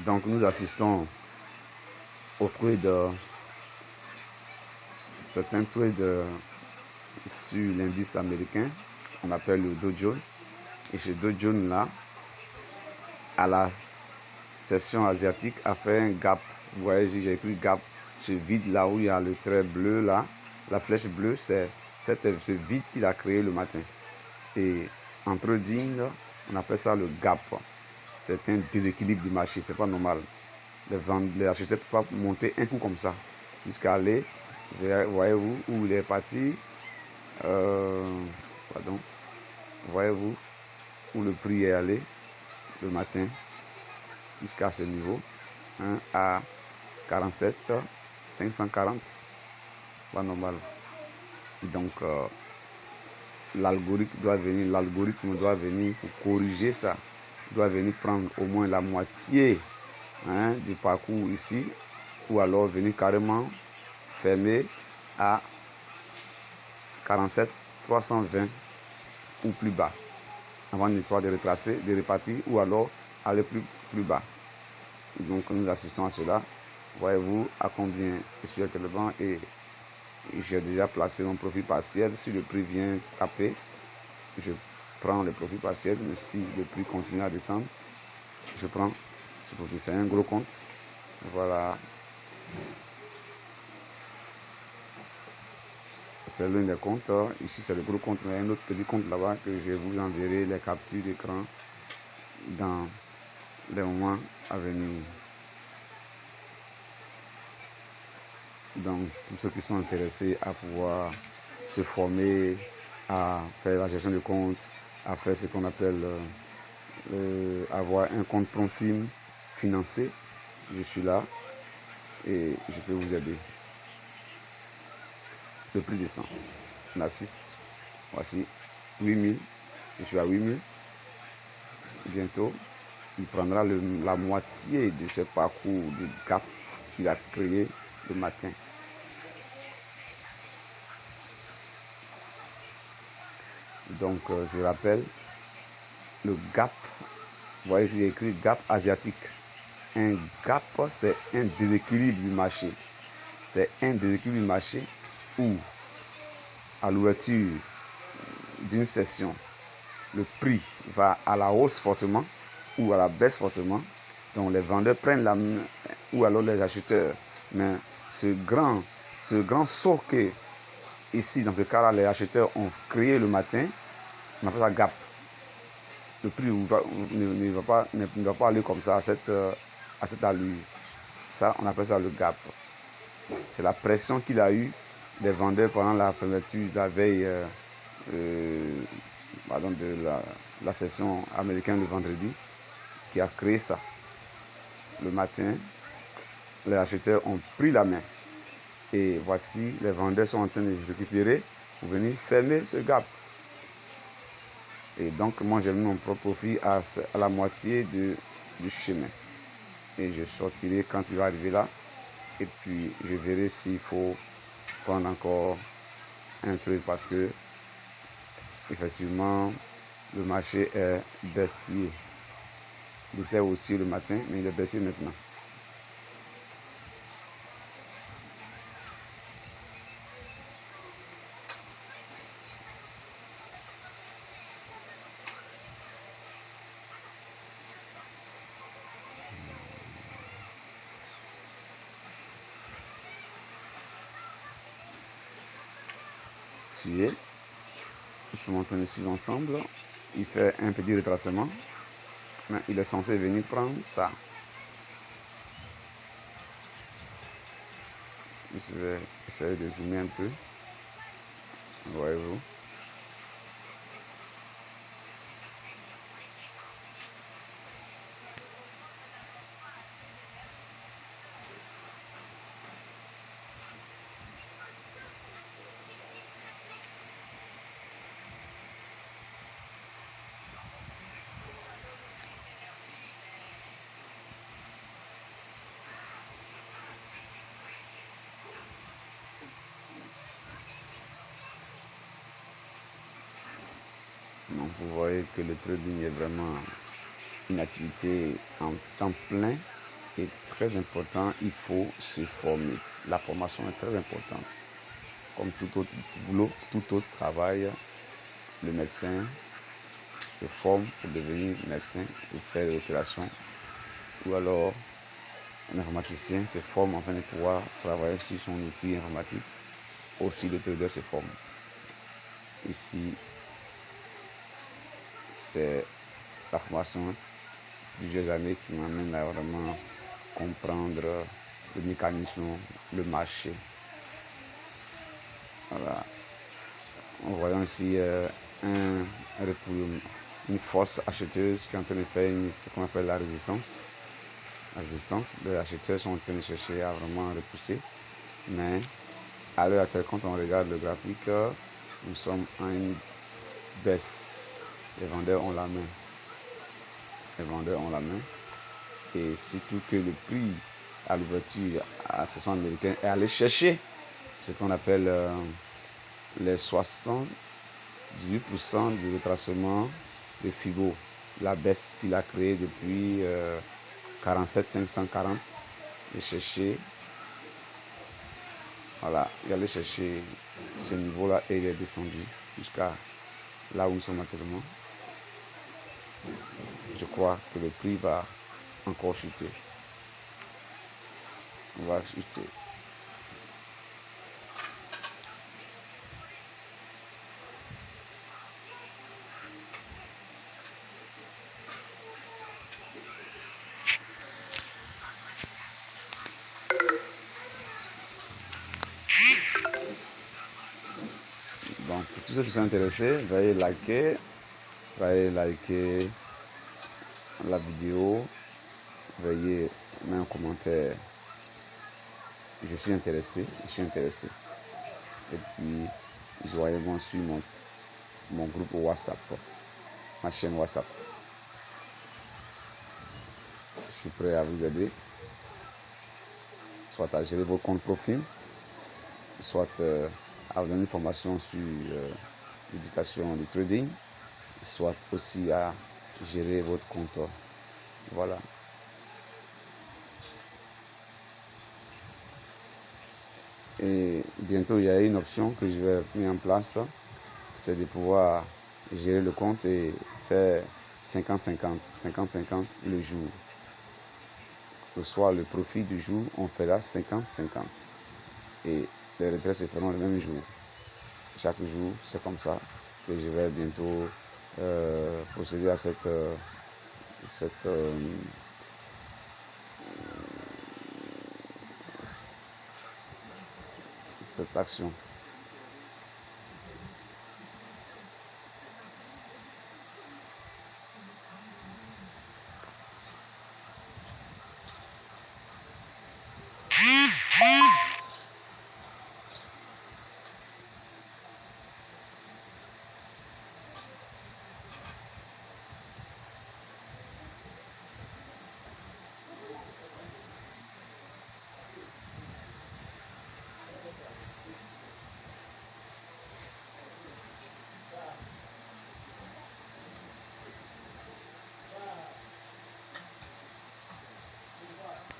Donc nous assistons au trade, certains trades sur l'indice américain, on appelle le Dow Jones. Et ce Dow Jones là, à la session asiatique, a fait un gap. Vous voyez, j'ai écrit gap, ce vide là où il y a le trait bleu là, la flèche bleue, c'est ce vide qu'il a créé le matin. Et en trading, on appelle ça le gap. C'est un déséquilibre du marché, c'est pas normal. Les acheteurs ne peuvent pas monter un coup comme ça jusqu'à aller, voyez-vous où il est parti, pardon, voyez-vous où le prix est allé le matin jusqu'à ce niveau, à 47 540, pas normal. Donc l'algorithme doit venir pour corriger ça, doit venir prendre au moins la moitié du parcours ici, ou alors venir carrément fermer à 47 320 ou plus bas, avant une histoire de retracer, de repartir, ou alors aller plus bas. Donc nous assistons à cela. Voyez-vous à combien je suis actuellement, et j'ai déjà placé mon profit partiel. Si le prix vient taper, je prends le profit partiel, mais si le prix continue à descendre, je prends ce profit. C'est un gros compte. Voilà. C'est l'un des comptes. Ici, c'est le gros compte, mais un autre petit compte là-bas que je vous enverrai les captures d'écran dans les moments à venir. Donc, tous ceux qui sont intéressés à pouvoir se former, à faire la gestion de compte, à faire ce qu'on appelle avoir un compte Profim financé, je suis là et je peux vous aider. Le prix descend. La 6, voici 8000. Je suis à 8000. Bientôt, il prendra la moitié de ce parcours de gap qu'il a créé le matin. Donc, je rappelle, le gap, vous voyez que j'ai écrit gap asiatique. Un gap, c'est un déséquilibre du marché. C'est un déséquilibre du marché où, à l'ouverture d'une session, le prix va à la hausse fortement ou à la baisse fortement. Donc les vendeurs prennent la main, ou alors les acheteurs. Mais ce grand saut que, ici, dans ce cas-là, les acheteurs ont créé le matin, on appelle ça gap. Le prix ne va pas aller comme ça à cette allure. Ça, on appelle ça le gap. C'est la pression qu'il a eue des vendeurs pendant la fermeture de la veille de la session américaine le vendredi qui a créé ça. Le matin, les acheteurs ont pris la main. Et voici, les vendeurs sont en train de récupérer pour venir fermer ce gap. Et donc, moi, j'ai mis mon propre profit à la moitié du chemin. Et je sortirai quand il va arriver là. Et puis, je verrai s'il faut prendre encore un truc parce que, effectivement, le marché est baissier. Il était haussier le matin, mais il est baissier maintenant. Suivez. Ils sont en train de suivre ensemble. Il fait un petit retracement. Mais il est censé venir prendre ça. Je vais essayer de zoomer un peu. Voyez-vous. Donc vous voyez que le trading est vraiment une activité en temps plein est très important, il faut se former. La formation est très importante. Comme tout autre boulot, tout autre travail, le médecin se forme pour devenir médecin, pour faire des opérations. Ou alors, un informaticien se forme afin de pouvoir travailler sur son outil informatique. Aussi, le trader se forme. Ici, c'est la formation plusieurs années qui m'amène à vraiment comprendre le mécanisme, le marché. Voilà. En voyant ici une force acheteuse qui est en train de faire ce qu'on appelle la résistance. La résistance, les acheteurs sont en train de chercher à vraiment repousser. Mais à l'heure actuelle, quand on regarde le graphique, nous sommes à une baisse. Les vendeurs ont la main. Les vendeurs ont la main. Et surtout que le prix à l'ouverture à la session américaine est allé chercher ce qu'on appelle les 78% du retracement de Fibo, la baisse qu'il a créée depuis 47 540. Et chercher, voilà, il allait chercher ce niveau-là et il est descendu jusqu'à là où nous sommes actuellement. Je crois que le prix va encore chuter. On va chuter. Donc, pour tous ceux qui sont intéressés, veuillez liker la vidéo, veuillez mettre un commentaire. Je suis intéressé. Et puis, joignez-moi sur mon groupe WhatsApp, ma chaîne WhatsApp. Je suis prêt à vous aider, soit à gérer vos comptes profil, soit à vous donner une formation sur l'éducation du trading, soit aussi à gérer votre compte. Voilà. Et bientôt, il y a une option que je vais mettre en place, c'est de pouvoir gérer le compte et faire 50-50 le jour. Le soir, le profit du jour, on fera 50-50. Et les retraits se feront le même jour. Chaque jour, c'est comme ça que je vais bientôt procéder à cette action.